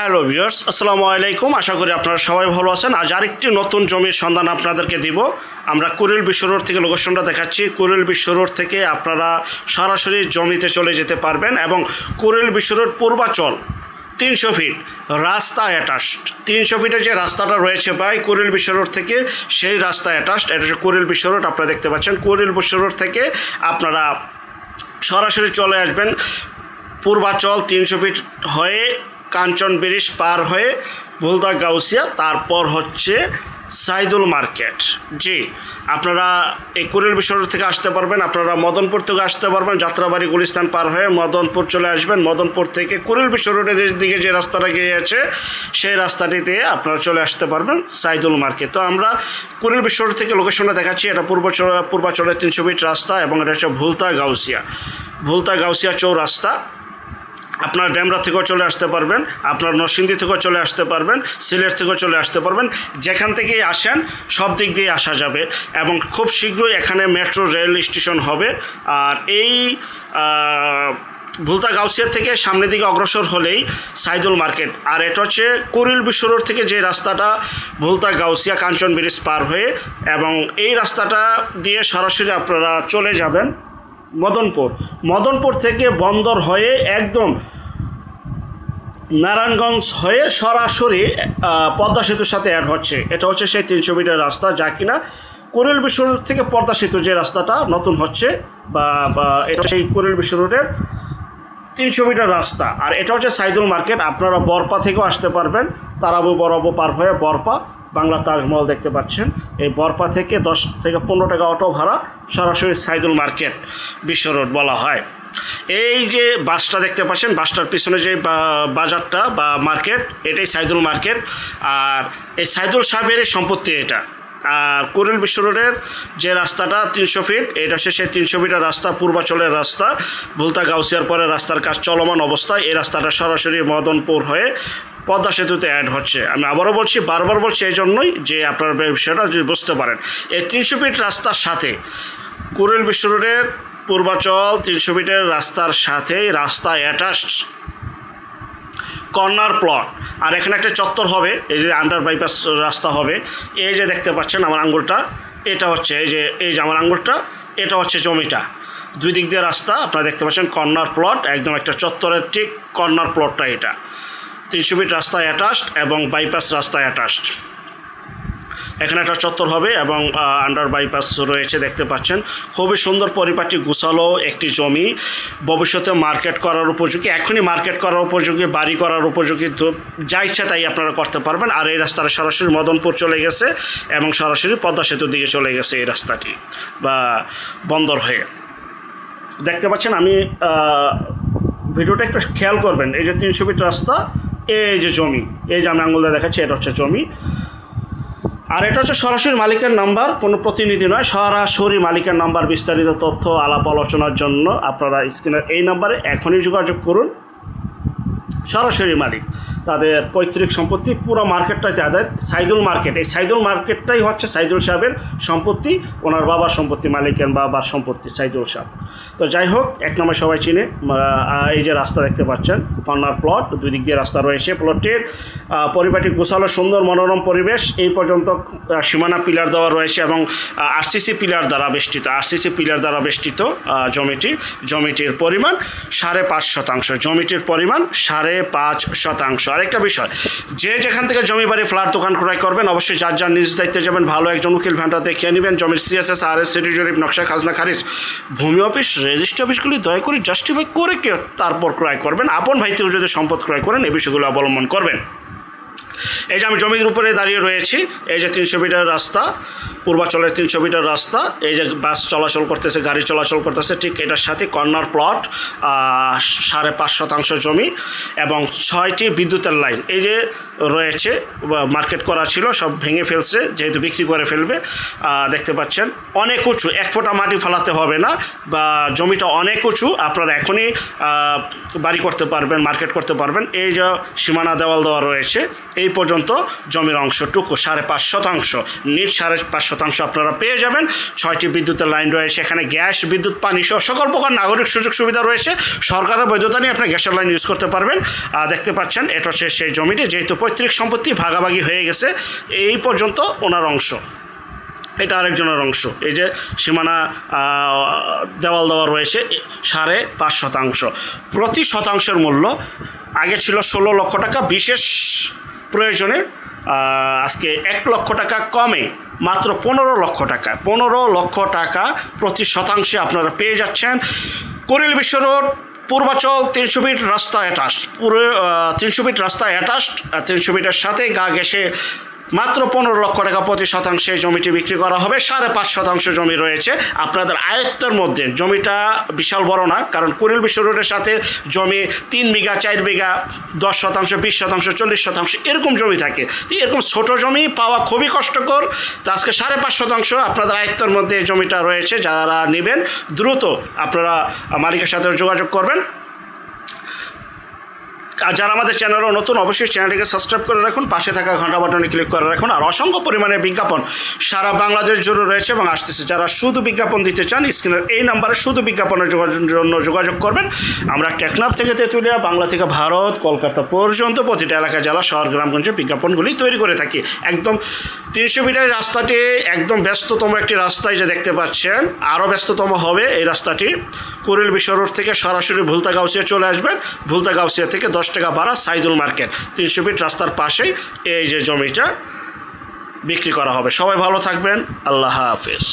Hello viewers, আসসালামু আলাইকুম। আশা করি আপনারা সবাই ভালো আছেন। আজ আরেকটি নতুন জমির সন্ধান আপনাদেরকে দিব। আমরা কুড়িল বিশ্ব রোড থেকে লোকেশনটা দেখাচ্ছি। কুড়িল বিশ্ব রোড থেকে আপনারা সরাসরি জমিতে চলে যেতে পারবেন এবং কুড়িল বিশ্ব রোড পূর্বাচল 300 ফিট রাস্তা অ্যাটাচড। 300 ফিটে যে রাস্তাটা রয়েছে ভাই কুড়িল বিশ্ব রোড থেকে, সেই রাস্তা অ্যাটাচড। এটা হচ্ছে কুড়িল বিশ্ব রোড, আপনারা দেখতে পাচ্ছেন। কুড়িল বিশ্ব রোড থেকে আপনারা সরাসরি চলে আসবেন পূর্বাচল 300 ফিট হয়ে কাঞ্চন ব্রিজ পার হয়ে ভুলতা গাউসিয়া, তারপর হচ্ছে সাইদুল মার্কেট। জি, আপনারা এই কুড়িল বিশ্ব রোড থেকে আসতে পারবেন। আপনারা মদনপুর থেকে আসতে পারবেন, যাত্রাবাড়ি গুলিস্তান পার হয়ে মদনপুর চলে আসবেন। মদনপুর থেকে কুড়িল বিশ্ব রোডের দিকে যে রাস্তাটা গিয়েছে সেই রাস্তাটিতে আপনারা চলে আসতে পারবেন সাইদুল মার্কেট। তো আমরা কুড়িল বিশ্ব রোড থেকে লোকেশনটা দেখাচ্ছি। এটা পূর্বাচলের 300 ফিট রাস্তা এবং এটা হচ্ছে ভুলতা গাউসিয়া চৌরাস্তা। আপনার ডেমরা থেকেও চলে আসতে পারবেন, আপনার নরসিংদী থেকেও চলে আসতে পারবেন, সিলেট থেকেও চলে আসতে পারবেন। যেখান থেকেই আসেন সব দিক দিয়ে আসা যাবে এবং খুব শীঘ্রই এখানে মেট্রো রেল স্টেশন হবে। আর এই ভুলতা গাউসিয়া থেকে সামনের দিকে অগ্রসর হলেই সাইদুল মার্কেট। আর এটা হচ্ছে কুড়িল বিশ্ব রোড থেকে যে রাস্তাটা ভুলতা গাউসিয়া কাঞ্চন ব্রিজ পার হয়ে, এবং এই রাস্তাটা দিয়ে সরাসরি আপনারা চলে যাবেন মদনপুর থেকে বন্দর হয়ে একদম নারায়ণগঞ্জ হয়ে সরাসরি পদ্মা সেতুর সাথে অ্যাড হচ্ছে। এটা হচ্ছে সেই 300 মিটার রাস্তা, যা কিনা কুড়িল বিশ্ব রোড থেকে পদ্মা সেতু যে রাস্তাটা নতুন হচ্ছে, বা এটা সেই কুড়িল বিশ্ব রোডের 300 মিটার রাস্তা। আর এটা হচ্ছে সাইদুল মার্কেট। আপনারা বরপা থেকেও আসতে পারবেন, তারাবু বরাবো পার হয়ে বরপা বাংলা তাজমহল দেখতে পাচ্ছেন। এই বরপা থেকে 10 থেকে 15 টাকা অটো ভাড়া সরাসরি সাইদুল মার্কেট বিশ্ব রোড বলা হয়। এই যে বাসটা দেখতে পাচ্ছেন, বাসটার পিছনে যে বাজারটা বা মার্কেট, এটাই সাইদুল মার্কেট। আর এই সাইদুল সাহেবের সম্পত্তি এটা। আর কুড়িল বিশ্ব রোডের যে রাস্তাটা 300 ফিট, এটা হচ্ছে সেই 300 মিটার রাস্তা, পূর্বাচলের রাস্তা। ভুলতা গাউসিয়ার পরে রাস্তার কাজ চলমান অবস্থায় এই রাস্তাটা সরাসরি মদনপুর হয়ে পদ্মা সেতুতে অ্যাড হচ্ছে। আমি আবারও বলছি, বারবার বলছি এই জন্যই যে আপনারা বিষয়টা যদি বুঝতে পারেন। এই 300 ফিট রাস্তার সাথে কুড়িল বিশ্ব রোডের পূর্বাচল 300 ফিটের রাস্তার সাথে রাস্তা অ্যাটাচড কর্নার প্লট। আর এখানে একটা চত্বর হবে, এই যে আন্ডার বাইপাস রাস্তা হবে। এই যে দেখতে পাচ্ছেন আমার আঙ্গুলটা, এটা হচ্ছে এই যে আমার আঙ্গুলটা, এটা হচ্ছে জমিটা। দুই দিক দিয়ে রাস্তা আপনারা দেখতে পাচ্ছেন, কর্নার প্লট, একদম একটা চত্বরের ঠিক কর্নার প্লটটা এটা। 300 ফিট রাস্তা অ্যাটাচড এবং বাইপাস রাস্তা অ্যাটাচড। এখানে একটা চত্বর হবে এবং আন্ডার বাইপাস রয়েছে দেখতে পাচ্ছেন। খুবই সুন্দর পরিপাটি গুছালো একটি জমি, ভবিষ্যতে মার্কেট করার উপযোগী, এখনই মার্কেট করার উপযোগী, বাড়ি করার উপযোগী, যা ইচ্ছা তাই আপনারা করতে পারবেন। আর এই রাস্তাটা সরাসরি মদনপুর চলে গেছে এবং সরাসরি পদ্মা সেতুর দিকে চলে গেছে এই রাস্তাটি, বা বন্দর হয়ে দেখতে পাচ্ছেন। আমি ভিডিওটা একটু খেয়াল করবেন। এই যে 300 ফিট রাস্তা, এই যে জমি, এই যে আমি আঙুলটা দেখাচ্ছি, এটা হচ্ছে জমি। আর এটা হচ্ছে সরাসরি মালিকের নাম্বার, কোনো প্রতিনিধি নয়, সরাসরি মালিকের নাম্বার। বিস্তারিত তথ্য আলাপ আলোচনার জন্য আপনারা স্ক্রিনের এই নাম্বারে এখনই যোগাযোগ করুন। সরাসরি মালিক, তাদের পৈতৃক সম্পত্তি, পুরো মার্কেটটাই তাদের সাইদুল মার্কেট। এই সাইদুল মার্কেটটাই হচ্ছে সাইদুল সাহেবের সম্পত্তি, ওনার বাবার সম্পত্তি, মালিকের বাবার সম্পত্তি সাইদুল সাহেব। তো যাই হোক, এক নম্বর সবাই চিনে। এই যে রাস্তা দেখতে পাচ্ছেন, কর্নার প্লট, দুই দিক দিয়ে রাস্তা রয়েছে। প্লটের পরিপাটি গোছালো সুন্দর মনোরম পরিবেশ। এই পর্যন্ত সীমানা পিলার দেওয়া রয়েছে এবং আরসিসি পিলার দ্বারা বেষ্টিত জমিটির পরিমাণ 5.5 শতাংশ। জমিটির পরিমাণ 5.5 শতাংশ। আরেকটা বিষয়, যে যেখান থেকে জমি বাড়ি ফ্ল্যাট দোকান ক্রয় করবেন, অবশ্যই যার নিজ দায়িত্বে যাবেন, ভালো একজন উকিল ভ্যানটা দেখে নেবেন। জমির CSS, RS, সিটি জরিপ, নকশা, খাজনা খারিজ, ভূমি অফিস, রেজিস্ট্রি অফিসগুলি দয়া করে জাস্টিফাই করে তারপর ক্রয় করবেন। আপন ভাই থেকে যদি সম্পদ ক্রয় করেন, এই বিষয়গুলো অবলম্বন করবেন। এই যে আমি জমির উপরে দাঁড়িয়ে রয়েছি, এই যে 300 মিটার রাস্তা, পূর্বাচলের 300 মিটার রাস্তা, এই যে বাস চলাচল করতেছে, গাড়ি চলাচল করতেছে, ঠিক এটার সাথে কর্নার প্লট, 5.5 শতাংশ জমি এবং 6টি বিদ্যুতের লাইন এই যে রয়েছে। মার্কেট করা ছিল, সব ভেঙে ফেলছে, যেহেতু বিক্রি করে ফেলবে। দেখতে পাচ্ছেন অনেক উঁচু, 1 ফোঁটা মাটি ফেলাতে হবে না, বা জমিটা অনেক উঁচু, আপনারা এখনই বাড়ি করতে পারবেন, মার্কেট করতে পারবেন। এই যে সীমানা দেওয়াল দেওয়া রয়েছে, এই পর্যন্ত জমির অংশটুকু 5.5 শতাংশ, নিট 5.5 5% আপনারা পেয়ে যাবেন। 6টি বিদ্যুতের লাইন রয়েছে, এখানে গ্যাস, বিদ্যুৎ, পানি সহ সকল প্রকার নাগরিক সুযোগ সুবিধা রয়েছে। সরকারের বৈধতা নিয়ে আপনি গ্যাসের লাইন ইউজ করতে পারবেন। দেখতে পাচ্ছেন এটা হচ্ছে সেই জমিটি, যেহেতু পৈতৃক সম্পত্তি ভাগাভাগি হয়ে গেছে এই পর্যন্ত ওনার অংশ, এটা আরেকজনের অংশ। এই যে সীমানা দেওয়াল দেওয়া রয়েছে 5.5%। প্রতি শতাংশের মূল্য আগে ছিল 16 লক্ষ টাকা, বিশেষ প্রয়োজনে আজকে 1 লক্ষ টাকা কমে মাত্র 15 লক্ষ টাকা, 15 লক্ষ টাকা প্রতি শতাংশে আপনারা পেয়ে যাচ্ছেন। কুড়িল বিশ্ব রোড, পূর্বাচল, 300 ফিট রাস্তা অ্যাটাচড, পুরো 300 ফিট রাস্তা অ্যাটাচড। 300 ফিটের সাথে গা ঘেঁষে মাত্র 15 লক্ষ টাকা প্রতি শতাংশে জমিটি বিক্রি করা হবে। 5.5% জমি রয়েছে আপনাদের আয়ত্তের মধ্যে। জমিটা বিশাল বড় না, কারণ কুড়িল বিশ্ব রোডের সাথে জমি 3 বিঘা, 4 বিঘা, 10%, 20%, 40% এরকম জমি থাকে। তো এরকম ছোট জমি পাওয়া খুবই কষ্টকর। তো আজকে 5.5% আপনাদের আয়ত্তের মধ্যে এই জমিটা রয়েছে। যারা নেবেন দ্রুত আপনারা মালিকের সাথে যোগাযোগ করবেন। আর যারা আমাদের চ্যানেলও নতুন, অবশ্যই চ্যানেলটিকে সাবস্ক্রাইব করে রাখুন, পাশে থাকা ঘন্টা বাটনে ক্লিক করে রাখুন। আর অসংখ্য পরিমাণে বিজ্ঞাপন সারা বাংলাদেশ জুড়ে রয়েছে এবং আসতেছে। যারা শুধু বিজ্ঞাপন দিতে চান, স্ক্রিনের এই নাম্বারে শুধু বিজ্ঞাপনের জন্য যোগাযোগ করবেন। আমরা টেকনাফ থেকে তেঁতুলিয়া, বাংলা থেকে ভারত, কলকাতা পর্যন্ত প্রতিটা এলাকা, জেলা, শহর, গ্রামগঞ্জে বিজ্ঞাপনগুলি তৈরি করে থাকি। একদম 300 ফিটের রাস্তাটি একদম ব্যস্ততম একটি রাস্তায় যে দেখতে পাচ্ছেন, আরও ব্যস্ততম হবে এই রাস্তাটি। কুড়িল বিশ্ব রোড থেকে সরাসরি ভুলতা গাউসিয়া চলে আসবেন। ভুলতা গাউসিয়া থেকে 10 টাকা ভাড়া সাইদুল মার্কেট, 300 ফিট রাস্তার পাশেই এই যে জমিটা বিক্রি করা হবে। সবাই ভালো থাকবেন, আল্লাহ হাফেজ।